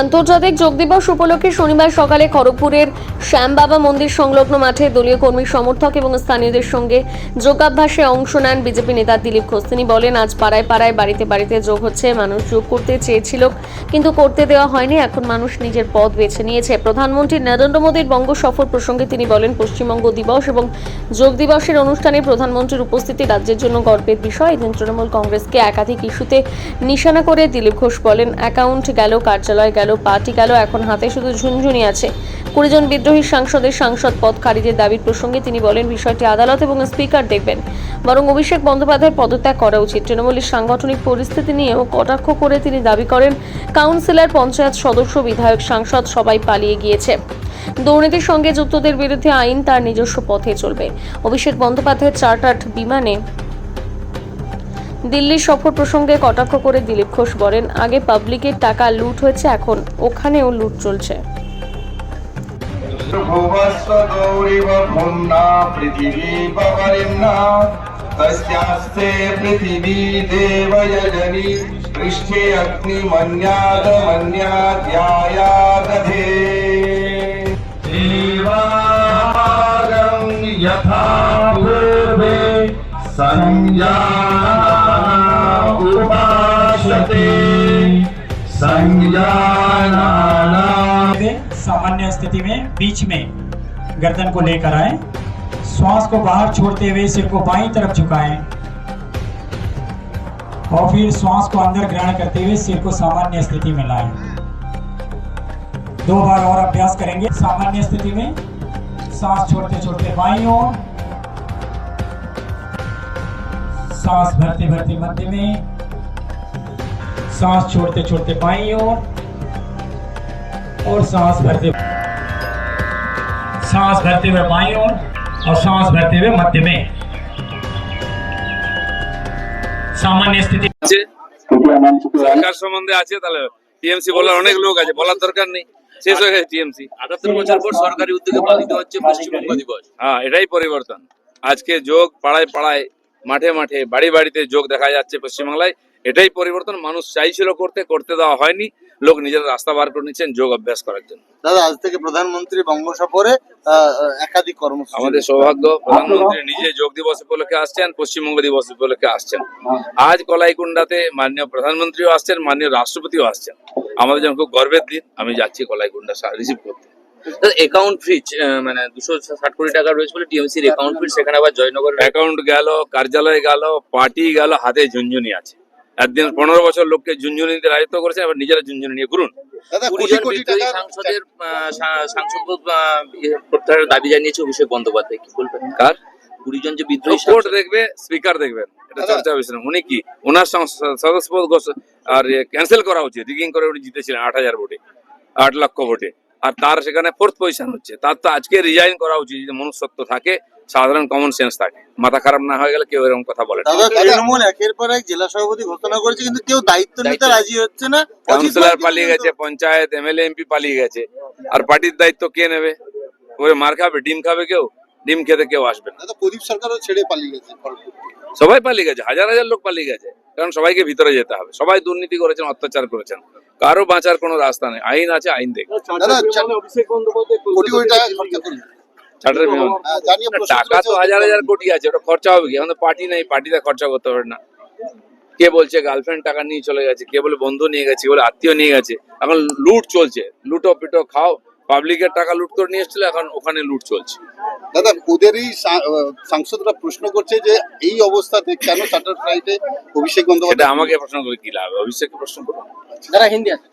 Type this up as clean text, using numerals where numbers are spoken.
আন্তর্জাতিক যোগ দিবস উপলক্ষে শনিবার সকালে খড়গপুরের শ্যামবাবা মন্দির সংলগ্ন মাঠে দলীয় কর্মী সমর্থক এবং স্থানীয়দের সঙ্গে যোগাভ্যাসে অংশ নেন বিজেপি নেতা দিলীপ ঘোষ। তিনি বলেন, আজ পাড়ায় পাড়ায় বাড়িতে বাড়িতে যোগ হচ্ছে। মানুষ যোগ করতে চেয়েছিল কিন্তু করতে দেওয়া হয়নি। এখন মানুষ নিজের পথ বেছে নিয়েছে। প্রধানমন্ত্রী নরেন্দ্র মোদীর বঙ্গ সফর প্রসঙ্গে তিনি বলেন, পশ্চিমবঙ্গ দিবস এবং যোগ দিবসের অনুষ্ঠানে প্রধানমন্ত্রীর উপস্থিতি রাজ্যের জন্য গর্বের বিষয়। এদিন তৃণমূল কংগ্রেসকে একাধিক ইস্যুতে নিশানা করে দিলীপ ঘোষ বলেন, অ্যাকাউন্ট গেল, কার্যালয় গেল, পার্টি গেল, এখন হাতে শুধু ঝুনঝুনি আছে। 20 জন বিদ্রোহী সাংসদের সাংসদ পদ খারিজের দাবির প্রসঙ্গে তিনি বলেন, বিষয়টি আদালত এবং স্পিকার দেখবেন, বরং অভিষেক বন্দ্যোপাধ্যায়ের পদত্যাগ করা উচিত। তৃণমূলের সাংগঠনিক পরিস্থিতি নিয়েও কটাক্ষ করে তিনি দাবি করেন, কাউন্সিলর, পঞ্চায়েত সদস্য, বিধায়ক, সাংসদ সবাই পালিয়ে গিয়েছে। দুর্নীতির সঙ্গে যুক্তদের বিরুদ্ধে আইন তার নিজস্ব পথে চলবে। অভিষেক বন্দ্যোপাধ্যায়ের চার্টার্ড বিমানে দিল্লির সফর প্রসঙ্গে কটাক্ষ করে দিলীপ ঘোষ বলেন, আগে পাবলিকের টাকা লুট হয়েছে, এখন ওখানেও লুট চলছে। सामान्य स्थिति में बीच में गर्दन को लेकर आए, श्वास को बाहर छोड़ते हुए सिर को बाईं तरफ झुकाएं और फिर श्वास को अंदर ग्रहण करते हुए सिर को सामान्य स्थिति में लाएं। 2 बार और अभ्यास करेंगे। सामान्य स्थिति में सांस छोड़ते छोड़ते बाईं ओर, सांस भरते भरते मध्य में, सांस छोड़ते छोड़ते बाईं ओर और सांस भरते हुए बाईं ओर और सांस भरते हुए मध्य में। सामान्य स्थिति সরকার সম্বন্ধে আছে, তাহলে টিএমসি বলার অনেক লোক আছে, বলার দরকার নেই, শেষ হয়ে গেছে টিএমসি। 78 বছর পর সরকারি উদ্যোগে পালিত হচ্ছে পশ্চিমবঙ্গ দিবস। হ্যাঁ, এটাই পরিবর্তন। আজকে যোগ পাড়ায় পাড়ায়, মাঠে মাঠে, বাড়ি বাড়িতে যোগ দেখা যাচ্ছে পশ্চিমবাংলায়। এটাই পরিবর্তন। মানুষ চাইছিল করতে দেওয়া হয়নি। লোক নিজের রাস্তা বার করে নিচ্ছেন যোগ অভ্যাস করার জন্য। দাদা, আজ থেকে প্রধানমন্ত্রী বঙ্গ সফরে একাধিক কর্মসূচি। আমাদের সৌভাগ্য, প্রধানমন্ত্রী নিজে যোগ দিবস উপলক্ষে আসছেন, পশ্চিমবঙ্গ দিবস উপলক্ষে আসছেন। আজ কলাইকুণ্ডাতে মাননীয় প্রধানমন্ত্রীও আসছেন, মাননীয় রাষ্ট্রপতিও আসছেন। আমাদের জন্য খুব গর্বের দিন। আমি যাচ্ছি কলাইকুণ্ডা রিসিভ করতে। অ্যাকাউন্ট ফ্রিজ মানে 260 কোটি টাকা রয়েছে বলে টিএমসির অ্যাকাউন্ট ফ্রিজ, সেখানে আবার জয়নগর অ্যাকাউন্ট গেল, কার্যালয় গেল, পার্টি গেল, হাতে ঝুনঝুনি আছে। একদিন 15 বছর লোককে ঝুনঝুনি দিয়ে রাজত্ব করেছেন, আবার নিজেরা ঝুনঝুনি নিয়ে ঘুরুন। 20 জন বিদ্রোহী সাংসদের সাংসদ প্রত্যাহারের দাবি জানিয়েছে অভিষেক বন্দ্যোপাধ্যায়। কি বলবেন? কার 20 জন যে বিদ্রোহী কোর্ট দেখবে, স্পিকার দেখবেন, এটা চর্চা হয়েছে। উনি কি ওনার সদস্য পদ আর ক্যান্সেল করা উচিত। রিগিং করে উনি জিতেছিলেন 8000 ভোটে, 8 লক্ষ ভোটে, আর তার সেখানে 4th পজিশন হচ্ছে। তার তো আজকে রিজাইন করা উচিত। যদি মনুষ্যত্ব থাকে, সাধারণ কমন সেন্স থাকে, মাথা খারাপ না হয়ে গেলে কেউ এরকম কথা বলে না। তৃণমূল একের পর এক জেলা সভাপতি ঘোষণা করেছে, কিন্তু কেউ দায়িত্ব নিতে রাজি হচ্ছে না। কাউন্সিলর পালিয়ে গেছে, পঞ্চায়েত এমএলএ এমপি পালিয়ে গেছে, আর পার্টির দায়িত্ব কে নেবে? ওরে মার খাবে, ডিম খাবে কেউ, ডিম খেতে কেউ আসবে না। প্রদীপ সরকারও ছেড়ে পালিয়ে গেছে, সবাই পালিয়ে গেছে, হাজার হাজার লোক পালিয়ে গেছে। কারণ সবাইকে ভিতরে যেতে হবে। সবাই দুর্নীতি করেছেন, অত্যাচার করেছেন, কারো বাঁচার কোনো রাস্তা নেই। আইন আছে, আইন দেখবে। টাকা তো হাজার হাজার কোটি আছে, ওটা খরচা হবে কি? এখন তো পার্টি নেই, পার্টিতে খরচা করতে হবে না। কে বলছে গার্লফ্রেন্ড টাকা নিয়ে চলে গেছে, কে বলে বন্ধু নিয়ে গেছে, বলে আত্মীয় নিয়ে গেছে। এখন লুট চলছে, লুটো পিটো খাও। পাবলিকের টাকা লুট করে নিয়ে এসেছিল, এখন ওখানে লুট চলছে। দাদা, ওদেরই সাংসদরা প্রশ্ন করছে যে এই অবস্থাতে কেন চার্টার ফ্লাইটে অভিষেক বন্দ্যোপাধ্যায়। আমাকে প্রশ্ন করে কি লাভ? অভিষেককে প্রশ্ন করো। যারা হিন্দি আছে,